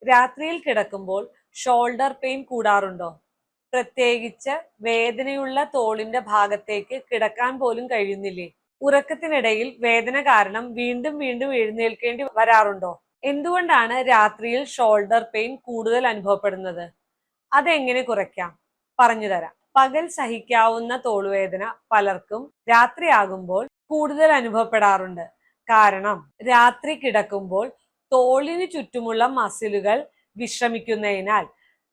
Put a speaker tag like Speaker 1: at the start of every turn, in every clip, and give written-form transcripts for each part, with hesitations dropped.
Speaker 1: രാത്രിയിൽ കിടക്കുമ്പോൾ shoulder pain കൂടാറുണ്ടോ? പ്രത്യേകിച്ച് വേദനയുള്ള തോളിന്റെ ഭാഗത്തേക്ക് കിടക്കാൻ പോലും കഴിയുന്നില്ലേ? ഉറക്കത്തിനിടയിൽ വേദന കാരണം വീണ്ടും വീണ്ടും എഴുന്നേൽക്കേണ്ടി വരാറുണ്ടോ? എന്തുകൊണ്ടാണ് രാത്രിയിൽ ഷോൾഡർ പെയിൻ കൂടുതൽ അനുഭവപ്പെടുന്നത്? അതെങ്ങനെ കുറയ്ക്കാം? പറഞ്ഞു തരാം. പകൽ സഹിക്കാവുന്ന തോളുവേദന പലർക്കും രാത്രിയാകുമ്പോൾ കൂടുതൽ അനുഭവപ്പെടാറുണ്ട്. കാരണം രാത്രി കിടക്കുമ്പോൾ തോളിന് ചുറ്റുമുള്ള മസിലുകൾ വിശ്രമിക്കുന്നതിനാൽ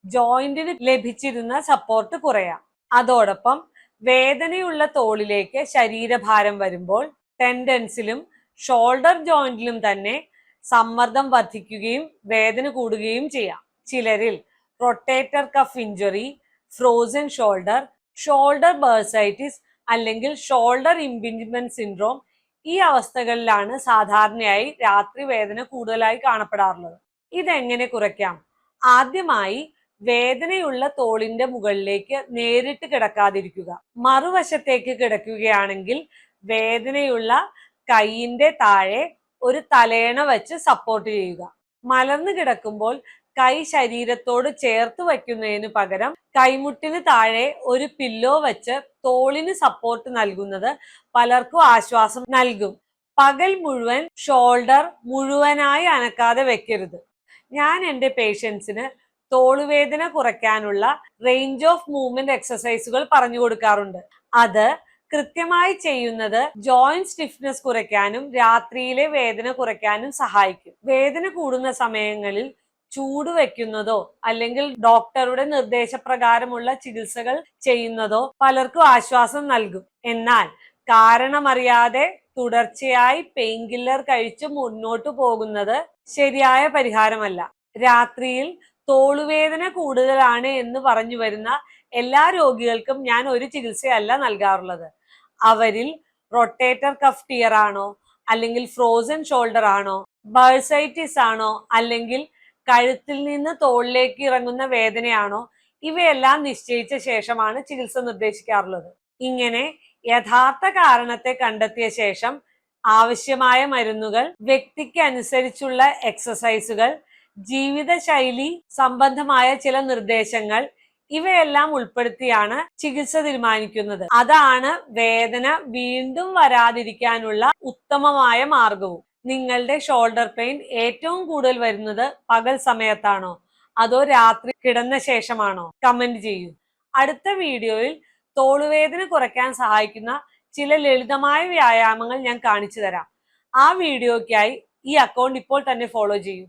Speaker 1: ജോയിന്റിന് ലഭിച്ചിരുന്ന സപ്പോർട്ട് കുറയാം. അതോടൊപ്പം വേദനയുള്ള തോളിലേക്ക് ശരീരഭാരം വരുമ്പോൾ ടെൻഡൻസിലും ഷോൾഡർ ജോയിന്റിലും തന്നെ സമ്മർദ്ദം വർദ്ധിക്കുകയും വേദന കൂടുകയും ചെയ്യാം. ചിലരിൽ rotator cuff injury, frozen shoulder, shoulder bursitis അല്ലെങ്കിൽ ഷോൾഡർ ഇംപിഞ്ച്മെന്റ് സിൻഡ്രോം ഈ അവസ്ഥകളിലാണ് സാധാരണയായി രാത്രി വേദന കൂടുതലായി കാണപ്പെടാറുള്ളത്. ഇതെങ്ങനെ കുറയ്ക്കാം? ആദ്യമായി വേദനയുള്ള തോളിന്റെ മുകളിലേക്ക് നേരിട്ട് കിടക്കാതിരിക്കുക. മറുവശത്തേക്ക് കിടക്കുകയാണെങ്കിൽ വേദനയുള്ള കൈയിന്റെ താഴെ ഒരു തലയണ വെച്ച് സപ്പോർട്ട് ചെയ്യുക. മലർന്നു കിടക്കുമ്പോൾ കൈ ശരീരത്തോട് ചേർത്ത് വയ്ക്കുന്നതിന് പകരം കൈമുട്ടിന് താഴെ ഒരു പില്ലോ വെച്ച് തോളിന് സപ്പോർട്ട് നൽകുന്നത് പലർക്കും ആശ്വാസം നൽകും. പകൽ മുഴുവൻ ഷോൾഡർ മുഴുവനായി അനക്കാതെ വെക്കരുത്. ഞാൻ എൻ്റെ പേഷ്യൻസിന് തോളുവേദന കുറയ്ക്കാനുള്ള റേഞ്ച് ഓഫ് മൂവ്മെന്റ് എക്സസൈസുകൾ പറഞ്ഞു കൊടുക്കാറുണ്ട്. അത് കൃത്യമായി ചെയ്യുന്നത് ജോയിന്റ് സ്റ്റിഫ്നെസ് കുറയ്ക്കാനും രാത്രിയിലെ വേദന കുറയ്ക്കാനും സഹായിക്കും. വേദന കൂടുന്ന സമയങ്ങളിൽ ചൂട് വെക്കുന്നതോ അല്ലെങ്കിൽ ഡോക്ടറുടെ നിർദ്ദേശപ്രകാരമുള്ള ചികിത്സകൾ ചെയ്യുന്നതോ പലർക്കും ആശ്വാസം നൽകും. എന്നാൽ കാരണമറിയാതെ തുടർച്ചയായി പെയിൻ കില്ലർ കഴിച്ച് മുന്നോട്ടു പോകുന്നത് ശരിയായ പരിഹാരമല്ല. രാത്രിയിൽ തോളുവേദന കൂടുതലാണ് എന്ന് പറഞ്ഞു വരുന്ന എല്ലാ രോഗികൾക്കും ഞാൻ ഒരു ചികിത്സയല്ല നൽകാറുള്ളത്. അവരിൽ റൊട്ടേറ്റർ കഫ് ടിയർ ആണോ, അല്ലെങ്കിൽ ഫ്രോസൺ ഷോൾഡർ ആണോ, ബർസൈറ്റിസ് ആണോ, അല്ലെങ്കിൽ കഴുത്തിൽ നിന്ന് തോളിലേക്ക് ഇറങ്ങുന്ന വേദനയാണോ, ഇവയെല്ലാം നിശ്ചയിച്ച ശേഷമാണ് ചികിത്സ നിർദ്ദേശിക്കാറുള്ളത്. ഇങ്ങനെ യഥാർത്ഥ കാരണത്തെ കണ്ടെത്തിയ ശേഷം ആവശ്യമായ മരുന്നുകൾ, വ്യക്തിക്ക് അനുസരിച്ചുള്ള എക്സസൈസുകൾ, ജീവിതശൈലി സംബന്ധമായ ചില നിർദ്ദേശങ്ങൾ ഇവയെല്ലാം ഉൾപ്പെടുത്തിയാണ് ചികിത്സ തീരുമാനിക്കുന്നത്. അതാണ് വേദന വീണ്ടും വരാതിരിക്കാനുള്ള ഉത്തമമായ മാർഗവും. നിങ്ങളുടെ ഷോൾഡർ പെയിൻ ഏറ്റവും കൂടുതൽ വരുന്നത് പകൽ സമയത്താണോ അതോ രാത്രി കിടന്ന ശേഷമാണോ? കമന്റ് ചെയ്യൂ. അടുത്ത വീഡിയോയിൽ തോളുവേദന കുറയ്ക്കാൻ സഹായിക്കുന്ന ചില ലളിതമായ വ്യായാമങ്ങൾ ഞാൻ കാണിച്ചു തരാം. ആ വീഡിയോയ്ക്കായി ഈ അക്കൗണ്ട് ഇപ്പോൾ തന്നെ ഫോളോ ചെയ്യൂ.